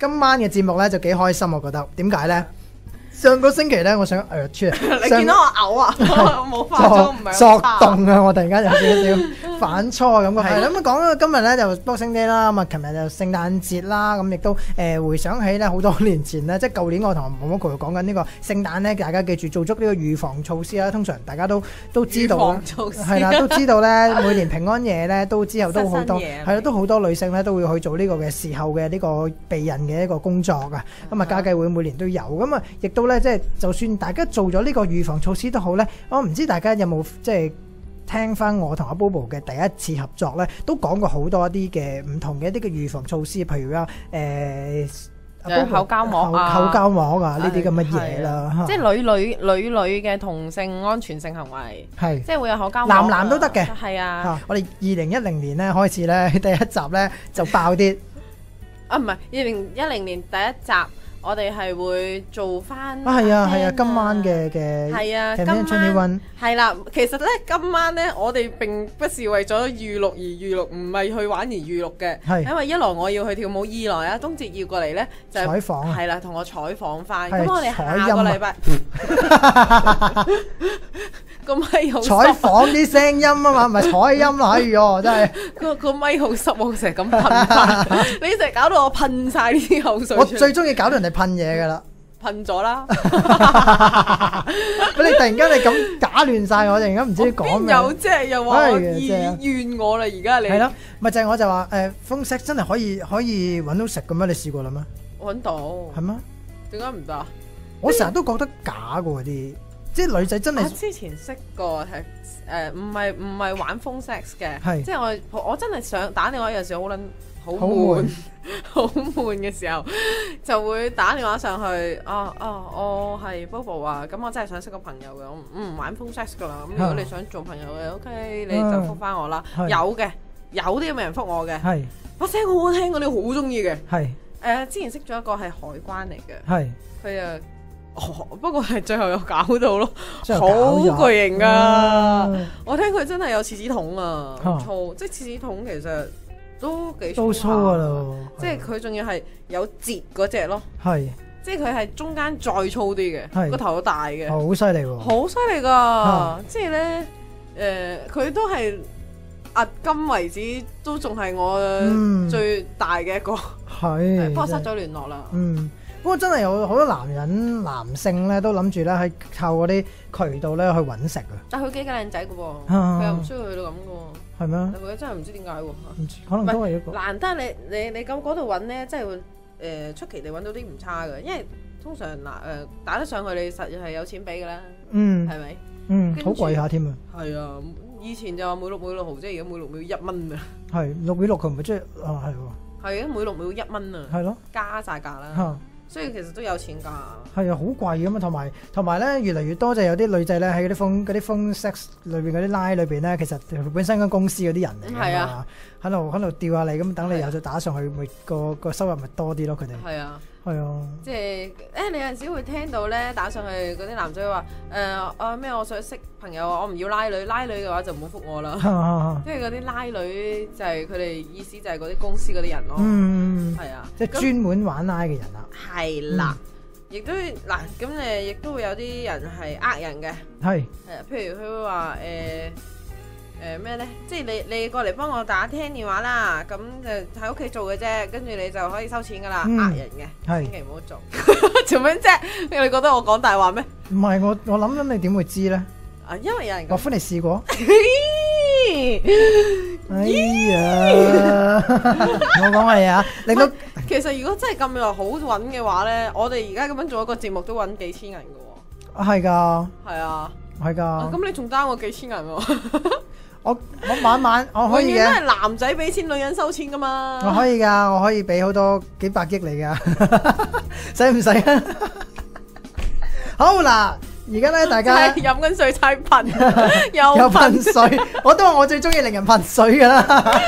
今晚嘅節目咧就幾開心，我覺得點解咧？上個星期咧，我想出嚟，你見到我嘔啊？我冇化妝，唔係作好差。動啊！我突然間有少少反初嘅感覺。係咁講到今日咧就 Boxing Day 啦，咁啊，琴日就聖誕節啦，咁亦都回想起咧好多年前咧，即係舊年我同毛毛哥講緊呢個聖誕咧，大家記住做足呢個預防措施啦。通常大家都知道啦，係啦，都知道咧，每年平安夜咧都之後都好多係啦，都好多女性咧都會去做呢個嘅事後嘅呢個避孕嘅一個工作㗎。咁啊，家計會每年都有，咁啊，亦都咧即係就算大家做咗呢個預防措施都好咧，我唔知大家有冇即係聽翻我同阿 Bobo 嘅第一次合作咧，都講過好多一啲嘅唔同嘅一啲嘅預防措施，譬如口膠膜啊、口膠膜啊呢啲咁嘅嘢啦，即係女嘅同性安全性行為，係即係會有口膠膜，男都得嘅，係啊。我哋2010年咧開始咧第一集咧就爆啲，啊唔係2010年第一集。我哋係會做翻係啊，今晚嘅係啊，今晚係啦。其實咧，今晚咧，我哋並不是為咗預錄而預錄，唔係去玩而預錄嘅。係因為一來我要去跳舞，二來啊，東哲要過嚟咧就採訪，係啦，同我採訪翻。咁我哋下個禮拜個咪好採訪啲聲音啊嘛，唔係採音啦，哎喲真係個咪好濕，我成日咁噴翻，你成日搞到我噴晒呢啲口水。我最中意搞到人哋噴嘢噶啦，噴咗啦！你突然間你咁打亂晒我，突然間唔知講咩。有即係又話我怨我啦，而家你係咯，咪就係我就話風石真係可以揾到食嘅咩？你試過啦咩？揾到係咩？點解唔得？我成日都覺得假嘅嗰啲。即係女仔真係，我之前識過係唔係玩 phone sex 嘅，即係我真係想打電話有時好悶嘅時候，就會打電話上去，我係 Bobo 啊，咁我真係想識個朋友嘅，我唔玩 phone sex 噶啦，咁如果你想做朋友嘅，OK，你就覆翻我啦，有嘅，有啲咁嘅人覆我嘅，把聲好好聽，我哋好中意嘅，之前識咗一個係海關嚟嘅，佢啊。不過係最後又搞到咯，好巨型噶！我聽佢真係有廁紙筒啊，粗，即係廁紙筒其實都幾粗噶啦，即係佢仲要係有折嗰隻咯，即係佢係中間再粗啲嘅，個頭大嘅，好犀利喎，好犀利噶！即係咧，佢都係迄今為止都仲係我最大嘅一個，不過失咗聯絡啦。不過真係有好多男性咧都諗住咧喺靠嗰啲渠道咧去揾食啊！但係佢幾個靚仔嘅喎，佢又唔需要去到咁嘅喎。係咩？但佢真係唔知點解喎。可能都係一個難得你咁嗰度揾咧，真係會出奇地揾到啲唔差嘅，因為通常打得上去你實係有錢俾嘅啦。係咪？好貴下添啊！係啊，以前就話每6毫，即係而家每6秒1蚊啊。係6秒6佢唔係即係係喎。係啊，每6秒1蚊啊。係咯，加晒價啦。所以其實都有錢㗎，係啊，好貴㗎嘛，同埋咧越嚟越多就有啲女仔咧喺嗰啲 phone sex 裏邊嗰啲拉裏邊咧，其實本身間公司嗰啲人嚟㗎嘛，喺度吊下你咁，等你有咗打上去，咪個收入咪多啲咯，佢哋。係啊，係啊，即係你有陣時會聽到咧打上去嗰啲男仔話咩我想識朋友啊，我唔要拉女嘅話就唔好覆我啦，因為嗰啲拉女就係佢哋意思就係嗰啲公司嗰啲人咯，係啊，即係專門玩拉嘅人啦。係啦，亦都嗱咁亦都會有啲人係呃人嘅，係譬如佢會話咩咧？即係你過嚟幫我打聽電話啦，咁就喺屋企做嘅啫，跟住你就可以收錢噶啦，呃人嘅，千祈唔好做。做咩啫？你覺得我講大話咩？唔係，我諗緊你點會知咧？啊，因為有人樂歡你試過。哎呀，我講係啊，令到其實如果真係咁又好揾嘅話咧，我哋而家咁樣做一個節目都揾幾千銀噶。啊，係噶，係啊，係噶。咁你仲爭我幾千銀喎？我晚我可以嘅。永遠都係男仔俾錢，女人收錢噶嘛。我可以噶，我可以俾好多幾百億你噶，使唔使啊？好啦。而家咧，大家飲緊水猜噴，又噴水，我都話我最中意令人噴水噶啦。